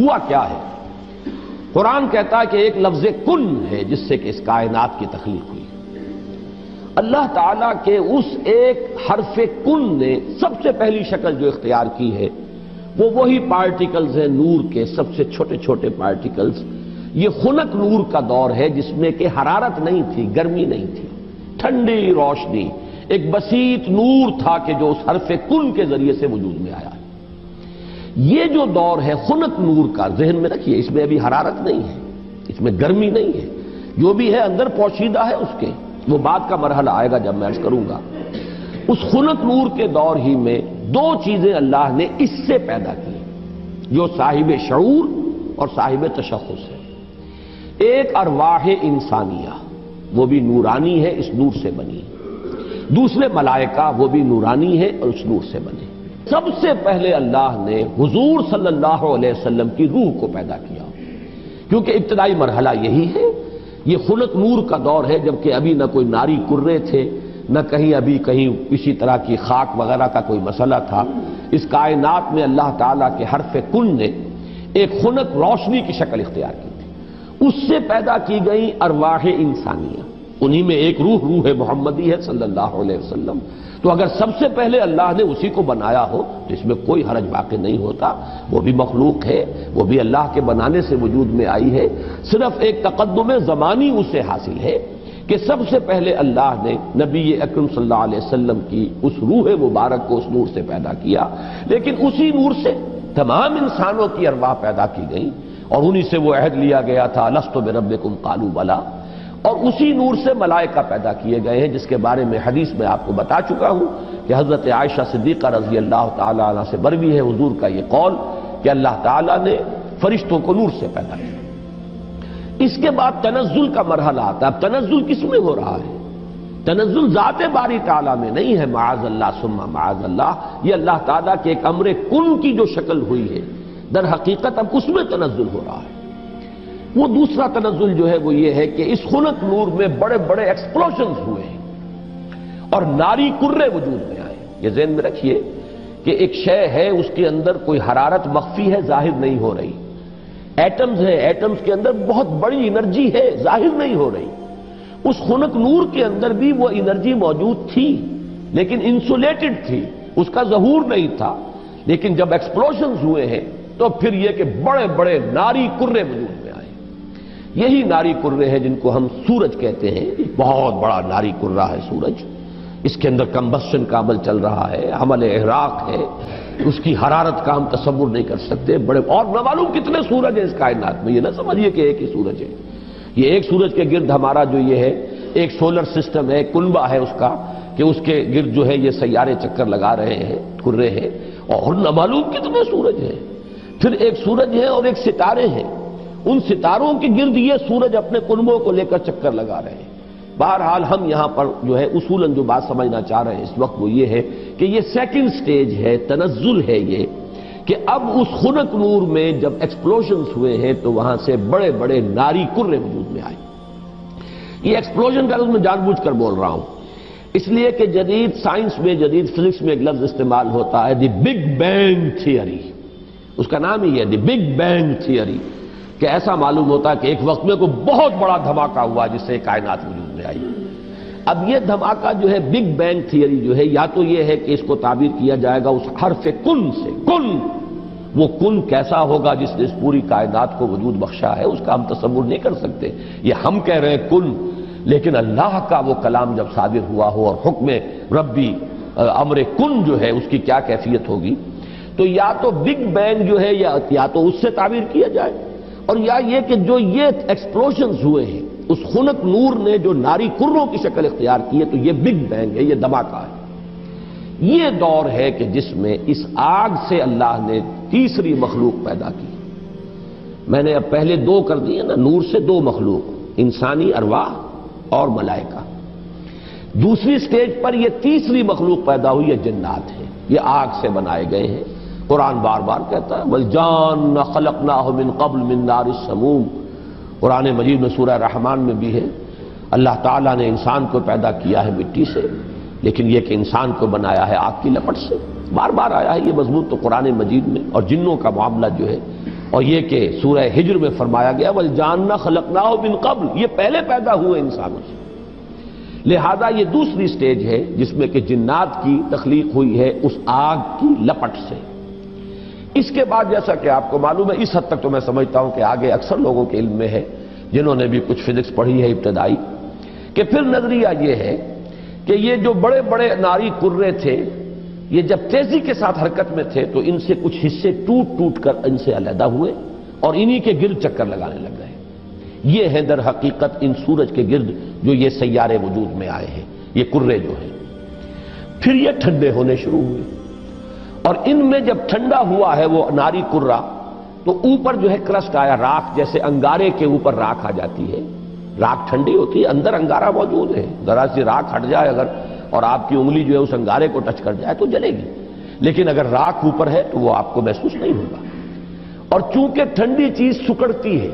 ہوا کیا ہے؟ قرآن کہتا ہے کہ ایک لفظ کن ہے جس سے کہ اس کائنات کی تخلیق ہوئی۔ اللہ تعالیٰ کے اس ایک حرف کن نے سب سے پہلی شکل جو اختیار کی ہے وہ وہی پارٹیکلز ہیں نور کے، سب سے چھوٹے چھوٹے پارٹیکلز۔ یہ خنک نور کا دور ہے جس میں کہ حرارت نہیں تھی، گرمی نہیں تھی، ٹھنڈی روشنی، ایک بسیط نور تھا کہ جو اس حرف کن کے ذریعے سے وجود میں آیا۔ یہ جو دور ہے خنک نور کا، ذہن میں رکھیے، اس میں ابھی حرارت نہیں ہے، اس میں گرمی نہیں ہے، جو بھی ہے اندر پوشیدہ ہے اس کے، وہ بعد کا مرحلہ آئے گا جب میں عرض کروں گا۔ اس خنک نور کے دور ہی میں دو چیزیں اللہ نے اس سے پیدا کی جو صاحب شعور اور صاحب تشخص ہے۔ ایک ارواح انسانیہ، وہ بھی نورانی ہے، اس نور سے بنی۔ دوسرے ملائکہ، وہ بھی نورانی ہے اور اس نور سے بنے۔ سب سے پہلے اللہ نے حضور صلی اللہ علیہ وسلم کی روح کو پیدا کیا، کیونکہ ابتدائی مرحلہ یہی ہے۔ یہ خلق نور کا دور ہے، جبکہ ابھی نہ کوئی ناری کرے تھے، نہ کہیں ابھی کہیں کسی طرح کی خاک وغیرہ کا کوئی مسئلہ تھا۔ اس کائنات میں اللہ تعالیٰ کے حرف کن نے ایک خنک روشنی کی شکل اختیار کی تھی، اس سے پیدا کی گئی ارواح انسانیہ، انہی میں ایک روح محمدی ہے صلی اللہ علیہ وسلم۔ تو اگر سب سے پہلے اللہ نے اسی کو بنایا ہو تو اس میں کوئی حرج واقع نہیں ہوتا، وہ بھی مخلوق ہے، وہ بھی اللہ کے بنانے سے وجود میں آئی ہے۔ صرف ایک تقدم زمانی اسے حاصل ہے کہ سب سے پہلے اللہ نے نبی اکرم صلی اللہ علیہ وسلم کی اس روح مبارک کو اس نور سے پیدا کیا، لیکن اسی نور سے تمام انسانوں کی ارواح پیدا کی گئی، اور انہی سے وہ عہد لیا گیا تھا لست بربکم قالوا بلی، اور اسی نور سے ملائکہ پیدا کیے گئے ہیں، جس کے بارے میں حدیث میں آپ کو بتا چکا ہوں کہ حضرت عائشہ صدیقہ رضی اللہ تعالی عنہ سے مروی ہے حضور کا یہ قول کہ اللہ تعالیٰ نے فرشتوں کو نور سے پیدا کیا۔ اس کے بعد تنزل کا مرحلہ آتا ہے۔ اب تنزل کس میں ہو رہا ہے؟ تنزل ذات باری تعالیٰ میں نہیں ہے، معاذ اللہ ثم معاذ اللہ، یہ اللہ تعالیٰ کے ایک امر کن کی جو شکل ہوئی ہے، در حقیقت اب اس میں تنزل ہو رہا ہے۔ وہ دوسرا تنزل جو ہے وہ یہ ہے کہ اس خنک نور میں بڑے بڑے ایکسپلوژنز ہوئے ہیں اور ناری کرے وجود میں آئے۔ یہ ذہن میں رکھیے کہ ایک شے ہے، اس کے اندر کوئی حرارت مخفی ہے، ظاہر نہیں ہو رہی۔ ایٹمز ہیں، ایٹمز کے اندر بہت بڑی انرجی ہے، ظاہر نہیں ہو رہی۔ اس خنک نور کے اندر بھی وہ انرجی موجود تھی، لیکن انسولیٹڈ تھی، اس کا ظہور نہیں تھا۔ لیکن جب ایکسپلوژنز ہوئے ہیں تو پھر یہ کہ بڑے بڑے ناری کرے وجود میں آئے۔ یہی ناری کرے ہیں جن کو ہم سورج کہتے ہیں، بہت بڑا ناری کرہ ہے سورج، اس کے اندر کمبسشن کا عمل چل رہا ہے، عمل احراق ہے، اس کی حرارت کا ہم تصور نہیں کر سکتے۔ بڑے اور نہ معلوم کتنے سورج ہیں اس کائنات میں، یہ نہ سمجھیے کہ ایک ہی سورج ہے۔ یہ ایک سورج کے گرد ہمارا جو یہ ہے ایک سولر سسٹم ہے، کنبہ ہے اس کا، کہ اس کے گرد جو ہے یہ سیارے چکر لگا رہے ہیں، کرے ہیں، اور نہ معلوم کتنے سورج ہیں۔ پھر ایک سورج ہے اور ایک ستارے ہیں، ان ستاروں کے گرد یہ سورج اپنے کنبوں کو لے کر چکر لگا رہے ہیں۔ بہرحال ہم یہاں پر جو ہے اصولاً جو بات سمجھنا چاہ رہے ہیں اس وقت وہ یہ ہے کہ یہ سیکنڈ سٹیج ہے، تنزل ہے یہ، کہ اب اس خنک نور میں جب ایکسپلوژنز ہوئے ہیں تو وہاں سے بڑے بڑے ناری کرے وجود میں آئے۔ یہ ایکسپلوژن کا میں جان بوجھ کر بول رہا ہوں، اس لیے کہ جدید سائنس میں، جدید فزکس میں ایک لفظ استعمال ہوتا ہے دی بگ بینگ تھیوری، اس کا نام ہی ہے دی بگ بینگ تھیوری، کہ ایسا معلوم ہوتا ہے کہ ایک وقت میں کوئی بہت بڑا دھماکہ ہوا جس سے کائنات وجود میں آئی۔ اب یہ دھماکہ جو ہے بگ بینگ تھیوری جو ہے، یا تو یہ ہے کہ اس کو تعبیر کیا جائے گا اس حرف کن سے، کن، وہ کن کیسا ہوگا جس نے اس پوری کائنات کو وجود بخشا ہے، اس کا ہم تصور نہیں کر سکتے۔ یہ ہم کہہ رہے ہیں کن، لیکن اللہ کا وہ کلام جب صادر ہوا ہو اور حکم ربی امر کن جو ہے اس کی کیا کیفیت ہوگی، تو یا تو بگ بینگ جو ہے یا تو اس سے تعبیر کیا جائے، اور یا یہ کہ جو یہ ایکسپلوژنز ہوئے ہیں اس خنک نور نے جو ناری کروں کی شکل اختیار کی ہے، تو یہ بگ بینگ ہے، یہ دھماکہ ہے۔ یہ دور ہے کہ جس میں اس آگ سے اللہ نے تیسری مخلوق پیدا کی۔ میں نے اب پہلے دو کر دیے نا، نور سے دو مخلوق، انسانی ارواح اور ملائکہ۔ دوسری سٹیج پر یہ تیسری مخلوق پیدا ہوئی ہے، جنات ہیں، یہ آگ سے بنائے گئے ہیں۔ قرآن بار بار کہتا ہے وَالْجَانَّ خَلَقْنَاهُ مِن قَبْلُ مِن نَارِ السَّمُومِ، قرآن مجید میں سورہ رحمان میں بھی ہے۔ اللہ تعالیٰ نے انسان کو پیدا کیا ہے مٹی سے، لیکن یہ کہ انسان کو بنایا ہے آگ کی لپٹ سے۔ بار بار آیا ہے یہ مضمون تو قرآن مجید میں، اور جنوں کا معاملہ جو ہے اور یہ کہ سورہ ہجر میں فرمایا گیا وَالْجَانَّ خَلَقْنَاهُ مِن قَبْلُ، یہ پہلے پیدا ہوئے انسانوں سے، لہذا یہ دوسری سٹیج ہے جس میں کہ جنات کی تخلیق ہوئی ہے اس آگ کی لپٹ سے۔ اس کے بعد جیسا کہ آپ کو معلوم ہے، اس حد تک تو میں سمجھتا ہوں کہ آگے اکثر لوگوں کے علم میں ہے جنہوں نے بھی کچھ فزکس پڑھی ہے ابتدائی، کہ پھر نظریہ یہ ہے کہ یہ جو بڑے بڑے ناری کرے تھے، یہ جب تیزی کے ساتھ حرکت میں تھے تو ان سے کچھ حصے ٹوٹ ٹوٹ کر ان سے علیحدہ ہوئے اور انہی کے گرد چکر لگانے لگ گئے۔ یہ ہے در حقیقت ان سورج کے گرد جو یہ سیارے وجود میں آئے ہیں، یہ کرے جو ہیں۔ پھر یہ ٹھنڈے ہونے شروع ہوئے، اور ان میں جب ٹھنڈا ہوا ہے وہ ناری کرہ، تو اوپر جو ہے کرسٹ آیا، راکھ، جیسے انگارے کے اوپر راکھ آ جاتی ہے، راکھ ٹھنڈی ہوتی ہے، اندر انگارہ موجود ہے، ذرا سی راکھ ہٹ جائے اگر اور آپ کی انگلی جو ہے اس انگارے کو ٹچ کر جائے تو جلے گی، لیکن اگر راکھ اوپر ہے تو وہ آپ کو محسوس نہیں ہوگا۔ اور چونکہ ٹھنڈی چیز سکڑتی ہے،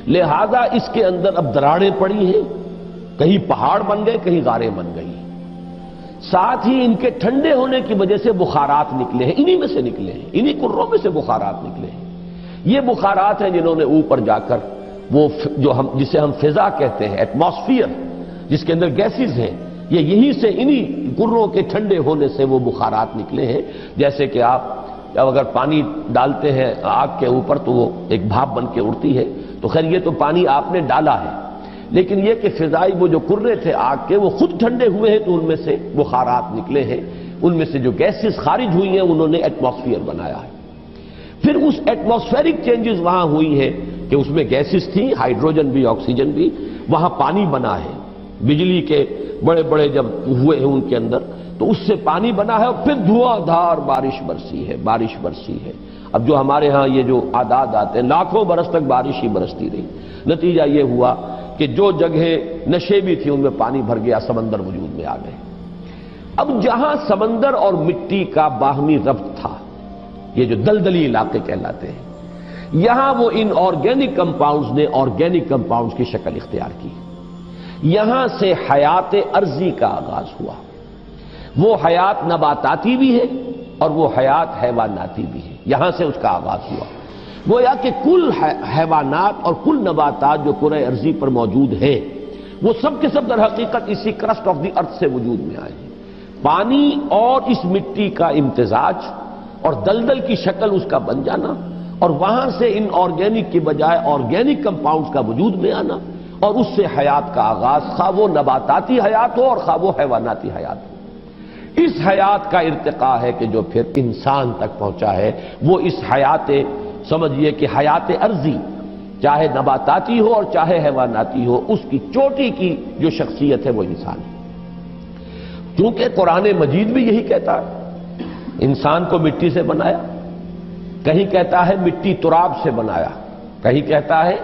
لہذا اس کے اندر اب دراڑیں پڑی ہیں، کہیں پہاڑ بن گئے، کہیں غاریں بن گئی، ساتھ ہی ان کے ٹھنڈے ہونے کی وجہ سے بخارات نکلے ہیں، انہی میں سے نکلے ہیں، انہی کروں میں سے بخارات نکلے ہیں۔ یہ بخارات ہیں جنہوں نے اوپر جا کر وہ جو جسے ہم فضا کہتے ہیں، ایٹماسفیئر، جس کے اندر گیسز ہیں، یہ یہیں سے انہی کروں کے ٹھنڈے ہونے سے وہ بخارات نکلے ہیں۔ جیسے کہ آپ جب اگر پانی ڈالتے ہیں آگ کے اوپر تو وہ ایک بھاپ بن کے اڑتی ہے، تو خیر یہ تو پانی آپ نے ڈالا ہے، لیکن یہ کہ فضائی وہ جو کرے تھے آگ کے وہ خود ٹھنڈے ہوئے ہیں تو ان میں سے بخارات نکلے ہیں، ان میں سے جو گیسز خارج ہوئی ہیں انہوں نے ایٹماسفیئر بنایا ہے۔ پھر اس ایٹماسفیرک چینجز وہاں ہوئی ہے کہ اس میں گیسز تھیں، ہائیڈروجن بھی، آکسیجن بھی، وہاں پانی بنا ہے، بجلی کے بڑے بڑے جب ہوئے ہیں ان کے اندر تو اس سے پانی بنا ہے، اور پھر دھواں دھار بارش برسی ہے، بارش برسی ہے۔ اب جو ہمارے ہاں یہ جو اعداد آتے ہیں، لاکھوں برس تک بارش ہی برستی رہی، نتیجہ یہ ہوا کہ جو جگہیں نشیبی تھی ان میں پانی بھر گیا، سمندر وجود میں آ گئے۔ اب جہاں سمندر اور مٹی کا باہمی ربط تھا، یہ جو دلدلی علاقے کہلاتے ہیں، یہاں وہ ان آرگینک کمپاؤنڈز نے آرگینک کمپاؤنڈز کی شکل اختیار کی، یہاں سے حیات ارضی کا آغاز ہوا۔ وہ حیات نباتاتی بھی ہے اور وہ حیات حیواناتی بھی ہے، یہاں سے اس کا آغاز ہوا۔ گویا کہ کل حیوانات اور کل نباتات جو کرۂ ارضی پر موجود ہیں وہ سب کے سب در حقیقت اسی کرسٹ آف دی ارتھ سے وجود میں آئے ہیں۔ پانی اور اس مٹی کا امتزاج اور دلدل کی شکل اس کا بن جانا، اور وہاں سے ان آرگینک کی بجائے آرگینک کمپاؤنڈز کا وجود میں آنا، اور اس سے حیات کا آغاز، خواہ وہ نباتاتی حیات ہو اور خواہ وہ حیواناتی حیات ہو۔ اس حیات کا ارتقاء ہے کہ جو پھر انسان تک پہنچا ہے، وہ اس حیات، سمجھیے کہ حیات ارضی، چاہے نباتاتی ہو اور چاہے حیواناتی ہو، اس کی چوٹی کی جو شخصیت ہے وہ انسان ہے۔ کیونکہ قرآن مجید بھی یہی کہتا ہے، انسان کو مٹی سے بنایا، کہیں کہتا ہے مٹی تراب سے بنایا، کہیں کہتا ہے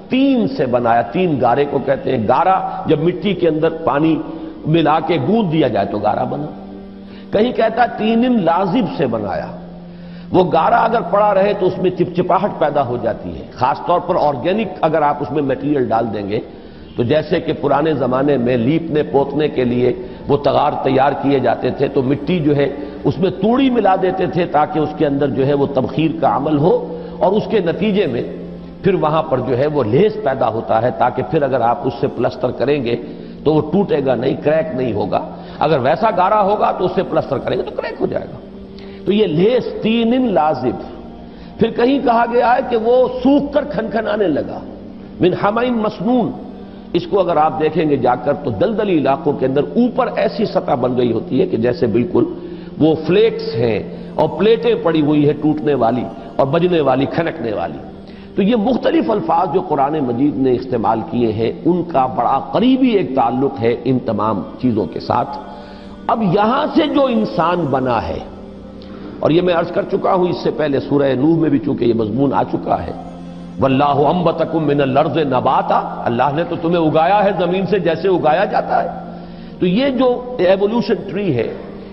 تین سے بنایا، تین گارے کو کہتے ہیں، گارا جب مٹی کے اندر پانی ملا کے گوندھ دیا جائے تو گارا بنا، کہیں کہتا ہے تین لازب سے بنایا، وہ گارا اگر پڑا رہے تو اس میں چپچپاہٹ پیدا ہو جاتی ہے، خاص طور پر آرگینک اگر آپ اس میں میٹیریل ڈال دیں گے تو جیسے کہ پرانے زمانے میں لیپنے پوتنے کے لیے وہ تغار تیار کیے جاتے تھے تو مٹی جو ہے اس میں توڑی ملا دیتے تھے تاکہ اس کے اندر جو ہے وہ تبخیر کا عمل ہو، اور اس کے نتیجے میں پھر وہاں پر جو ہے وہ لیس پیدا ہوتا ہے تاکہ پھر اگر آپ اس سے پلسٹر کریں گے تو وہ ٹوٹے گا نہیں، کریک نہیں ہوگا۔ اگر ویسا گارا ہوگا تو اس سے پلسٹر کریں گے تو کریک ہو جائے گا۔ تو یہ لیس تین لازب۔ پھر کہیں کہا گیا ہے کہ وہ سوکھ کر کھنکھنانے لگا، من حمئن مسنون۔ اس کو اگر آپ دیکھیں گے جا کر تو دلدلی علاقوں کے اندر اوپر ایسی سطح بن گئی ہوتی ہے کہ جیسے بالکل وہ فلیکس ہیں اور پلیٹیں پڑی ہوئی ہے ٹوٹنے والی اور بجنے والی، کھنکنے والی۔ تو یہ مختلف الفاظ جو قرآن مجید نے استعمال کیے ہیں ان کا بڑا قریبی ایک تعلق ہے ان تمام چیزوں کے ساتھ۔ اب یہاں سے جو انسان بنا ہے، اور یہ میں عرض کر چکا ہوں اس سے پہلے سورہ نوح میں بھی چونکہ یہ مضمون آ چکا ہے، واللہ انبتکم من الارض نباتا، اللہ نے تو تمہیں اگایا ہے زمین سے جیسے اگایا جاتا ہے۔ تو یہ جو ایوولوشن ٹری ہے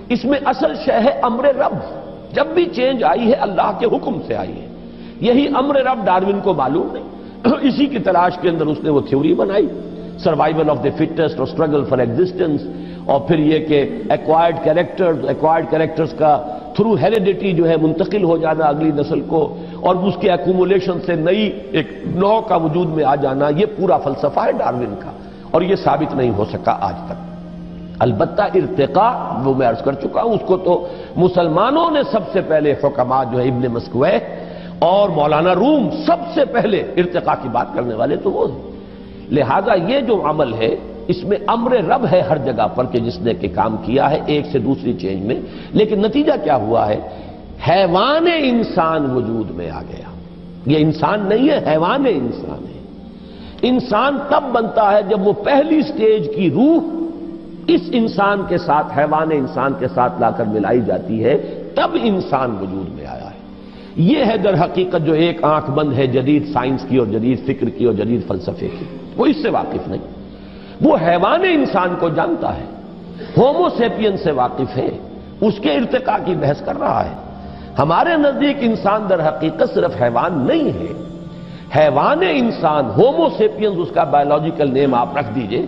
اس میں اصل شے ہے امر رب، جب بھی چینج آئی ہے اللہ کے حکم سے آئی ہے۔ یہی امر رب ڈاروین کو معلوم نہیں، اسی کی تلاش کے اندر اس نے وہ تھیوری بنائی، سروائیول آف دی فٹسٹ اور اسٹرگل فار ایگزسٹنس، اور پھر یہ کہ ایکوائرڈ کیریکٹرز کا تھرو ہیریڈیٹی جو ہے منتقل ہو جانا اگلی نسل کو، اور اس کے ایکومولیشن سے نئی ایک نوع کا وجود میں آ جانا، یہ پورا فلسفہ ہے ڈارون کا، اور یہ ثابت نہیں ہو سکا آج تک۔ البتہ ارتقاء وہ میں عرض کر چکا ہوں، اس کو تو مسلمانوں نے سب سے پہلے حکماء جو ہے ابن مسکوہ اور مولانا روم سب سے پہلے ارتقاء کی بات کرنے والے تو وہ ہیں۔ لہذا یہ جو عمل ہے اس میں امر رب ہے ہر جگہ پر کہ جس نے کہ کام کیا ہے ایک سے دوسری چینج میں، لیکن نتیجہ کیا ہوا ہے؟ حیوان انسان وجود میں آ گیا۔ یہ انسان نہیں ہے، حیوان انسان ہے۔ انسان تب بنتا ہے جب وہ پہلی سٹیج کی روح اس انسان کے ساتھ، حیوان انسان کے ساتھ لا کر ملائی جاتی ہے، تب انسان وجود میں آیا ہے۔ یہ ہے در حقیقت جو ایک آنکھ بند ہے جدید سائنس کی اور جدید فکر کی اور جدید فلسفے کی، وہ اس سے واقف نہیں، وہ حیوان انسان کو جانتا ہے، ہومو سیپین سے واقف ہے، اس کے ارتقاء کی بحث کر رہا ہے۔ ہمارے نزدیک انسان در حقیقت صرف حیوان نہیں ہے، حیوان انسان، ہومو سیپینز اس کا بایولوجیکل نیم آپ رکھ دیجئے،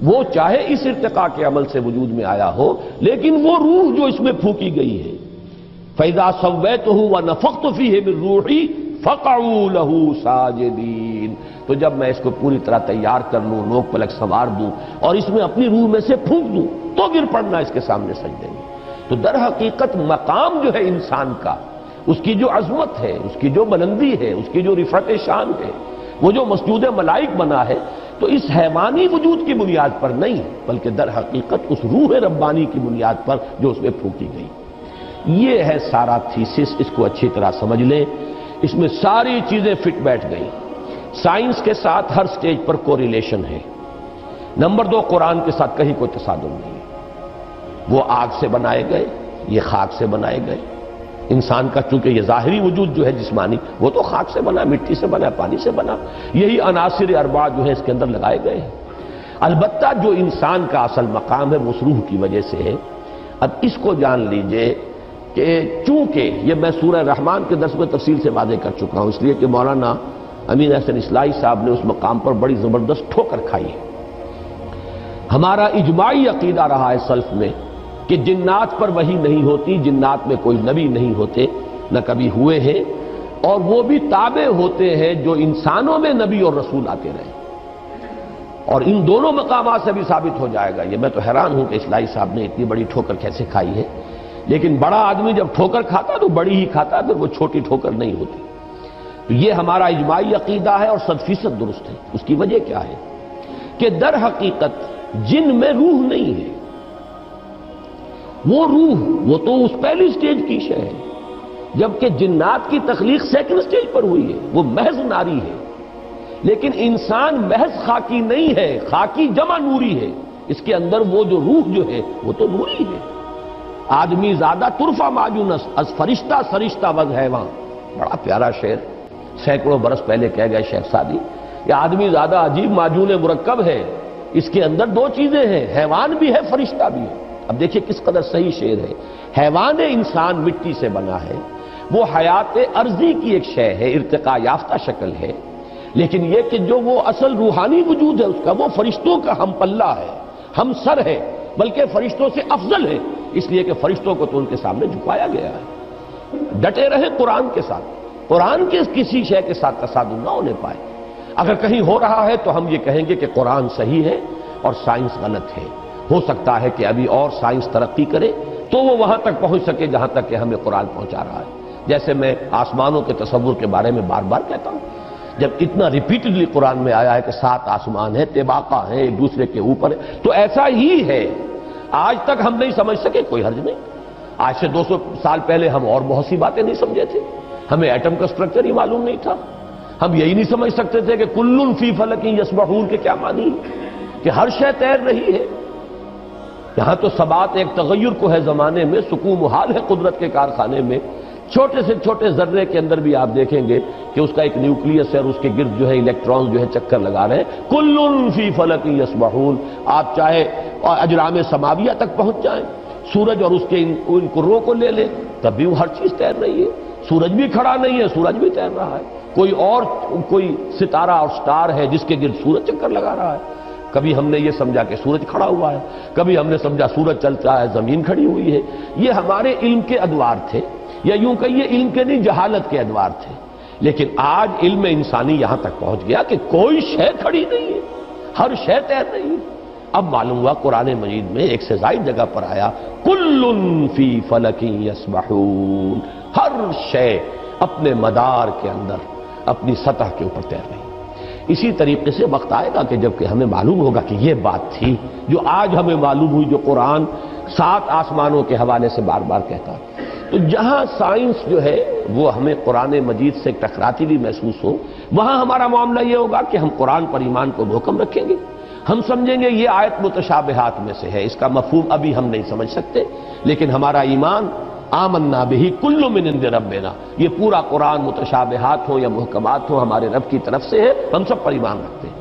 وہ چاہے اس ارتقاء کے عمل سے وجود میں آیا ہو، لیکن وہ روح جو اس میں پھونکی گئی ہے، فَإِذَا سَوَّيْتُهُ وَنَفَخْتُ فِيهِ مِن رُّوحِي فَقَعُوا لَهُ سَاجِدِينَ، تو جب میں اس کو پوری طرح تیار کر لوں، نوک پلک سنوار دوں اور اس میں اپنی روح میں سے پھونک دوں تو گر پڑنا اس کے سامنے سجدے میں۔ تو در حقیقت مقام جو ہے انسان کا، اس کی جو عظمت ہے، اس کی جو بلندی ہے، اس کی جو رفعت شان ہے، وہ جو مسجود ملائک بنا ہے، تو اس حیوانی وجود کی بنیاد پر نہیں، بلکہ در حقیقت اس روح ربانی کی بنیاد پر جو اس میں پھونکی گئی۔ یہ ہے سارا تھیسس، اس کو اچھی طرح سمجھ لیں، اس میں ساری چیزیں فٹ بیٹھ گئی۔ سائنس کے ساتھ ہر سٹیج پر کوریلیشن ہے۔ نمبر 2، قرآن کے ساتھ کہیں کوئی تصادم نہیں ہے۔ وہ آگ سے بنائے گئے، یہ خاک سے بنائے گئے۔ انسان کا چونکہ یہ ظاہری وجود جو ہے جسمانی، وہ تو خاک سے بنا، مٹی سے بنا، پانی سے بنا، یہی عناصر اربعہ جو ہے اس کے اندر لگائے گئے ہیں۔ البتہ جو انسان کا اصل مقام ہے وہ اس روح کی وجہ سے ہے۔ اب اس کو جان لیجئے کہ چونکہ یہ میں سورہ رحمان کے درس میں تفصیل سے واضح کر چکا ہوں، اس لیے کہ مولانا امین احسن اصلاحی صاحب نے اس مقام پر بڑی زبردست ٹھوکر کھائی ہے۔ ہمارا اجماعی عقیدہ رہا ہے سلف میں کہ جنات پر وحی نہیں ہوتی، جنات میں کوئی نبی نہیں ہوتے، نہ کبھی ہوئے ہیں، اور وہ بھی تابع ہوتے ہیں جو انسانوں میں نبی اور رسول آتے رہے۔ اور ان دونوں مقامات سے بھی ثابت ہو جائے گا۔ یہ میں تو حیران ہوں کہ اصلاحی صاحب نے اتنی بڑی ٹھوکر کیسے کھائی ہے، لیکن بڑا آدمی جب ٹھوکر کھاتا تو بڑی ہی کھاتا، پھر وہ چھوٹی ٹھوکر نہیں ہوتی۔ تو یہ ہمارا اجماعی عقیدہ ہے اور 100% درست ہے۔ اس کی وجہ کیا ہے کہ در حقیقت جن میں روح نہیں ہے، وہ روح وہ تو اس پہلی سٹیج کی شے ہے، جبکہ جنات کی تخلیق سیکنڈ سٹیج پر ہوئی ہے، وہ محض ناری ہے۔ لیکن انسان محض خاکی نہیں ہے، خاکی جمع نوری ہے، اس کے اندر وہ جو روح جو ہے وہ تو نوری ہے۔ آدمی زیادہ طرفہ ماجونس از فرشتہ سرشتہ وز حیوان، بڑا پیارا شعر سینکڑوں برس پہلے کہہ گئے شیخ سعدی۔ یہ آدمی زیادہ عجیب معجون مرکب ہے، اس کے اندر دو چیزیں ہیں، حیوان بھی ہے، فرشتہ بھی ہے۔ اب دیکھیں کس قدر صحیح شعر ہے۔ حیوان انسان مٹی سے بنا ہے، وہ حیات ارضی کی ایک شے ہے، ارتقاء یافتہ شکل ہے، لیکن یہ کہ جو وہ اصل روحانی وجود ہے اس کا، وہ فرشتوں کا ہم پلہ ہے، ہم سر ہے، بلکہ فرشتوں سے افضل ہے، اس لیے کہ فرشتوں کو تو ان کے سامنے جھکایا گیا ہے۔ ڈٹے رہے قرآن کے ساتھ، قرآن کے کسی شے کے ساتھ تصادم نہ ہونے پائے۔ اگر کہیں ہو رہا ہے تو ہم یہ کہیں گے کہ قرآن صحیح ہے اور سائنس غلط ہے۔ ہو سکتا ہے کہ ابھی اور سائنس ترقی کرے تو وہ وہاں تک پہنچ سکے جہاں تک کہ ہمیں قرآن پہنچا رہا ہے۔ جیسے میں آسمانوں کے تصور کے بارے میں بار بار کہتا ہوں، جب اتنا ریپیٹڈلی قرآن میں آیا ہے کہ 7 آسمان ہیں، طباقہ ہیں، ایک دوسرے کے اوپر ہے، تو ایسا ہی ہے۔ آج تک ہم نہیں سمجھ سکے، کوئی حرج نہیں۔ آج سے 200 سال پہلے ہم اور بہت سی باتیں نہیں سمجھے تھے، ہمیں ایٹم کا سٹرکچر ہی معلوم نہیں تھا، ہم یہی نہیں سمجھ سکتے تھے کہ کل فی فلک یسبحون کے کیا معنی ہے، کہ ہر شے تیر رہی ہے۔ یہاں تو ثبات ایک تغیر کو ہے زمانے میں، سکون محال ہے قدرت کے کارخانے میں۔ چھوٹے سے چھوٹے ذرے کے اندر بھی آپ دیکھیں گے کہ اس کا ایک نیوکلیس ہے اور اس کے گرد جو ہے الیکٹران جو ہے چکر لگا رہے ہیں۔ کل فی فلک یسبحون، آپ چاہے اجرام سماویہ تک پہنچ جائیں، سورج اور اس کے ان کروں کو لے لیں، تب بھی وہ ہر چیز تیر رہی ہے۔ سورج بھی کھڑا نہیں ہے، سورج بھی تیر رہا ہے۔ کوئی ستارہ اور سٹار ہے جس کے گرد سورج چکر لگا رہا ہے۔ کبھی ہم نے یہ سمجھا کہ سورج کھڑا ہوا ہے، کبھی ہم نے سمجھا سورج چلتا ہے زمین کھڑی ہوئی ہے۔ یہ ہمارے علم کے ادوار تھے، یا یوں کہیے علم کے نہیں جہالت کے ادوار تھے۔ لیکن آج علم انسانی یہاں تک پہنچ گیا کہ کوئی شے کھڑی نہیں ہے، ہر شے تیر رہی ہے۔ اب معلوم ہوا قرآن مجید میں ایک سے زائد جگہ پر آیا کل فی فلک یسبحون، ہر شے اپنے مدار کے اندر اپنی سطح کے اوپر تیر رہی۔ اسی طریقے سے وقت آئے گا کہ جب کہ ہمیں معلوم ہوگا کہ یہ بات تھی جو آج ہمیں معلوم ہوئی، جو قرآن 7 آسمانوں کے حوالے سے بار بار کہتا ہے۔ تو جہاں سائنس جو ہے وہ ہمیں قرآن مجید سے ٹکراتی بھی محسوس ہو، وہاں ہمارا معاملہ یہ ہوگا کہ ہم قرآن پر ایمان کو محکم رکھیں گے۔ ہم سمجھیں گے یہ آیت متشابہات میں سے ہے، اس کا مفہوم ابھی ہم نہیں سمجھ سکتے، لیکن ہمارا ایمان آمنا بہ کل من عند ربنا، یہ پورا قرآن متشابہات ہوں یا محکمات ہوں ہمارے رب کی طرف سے ہے، ہم سب پر ایمان رکھتے ہیں۔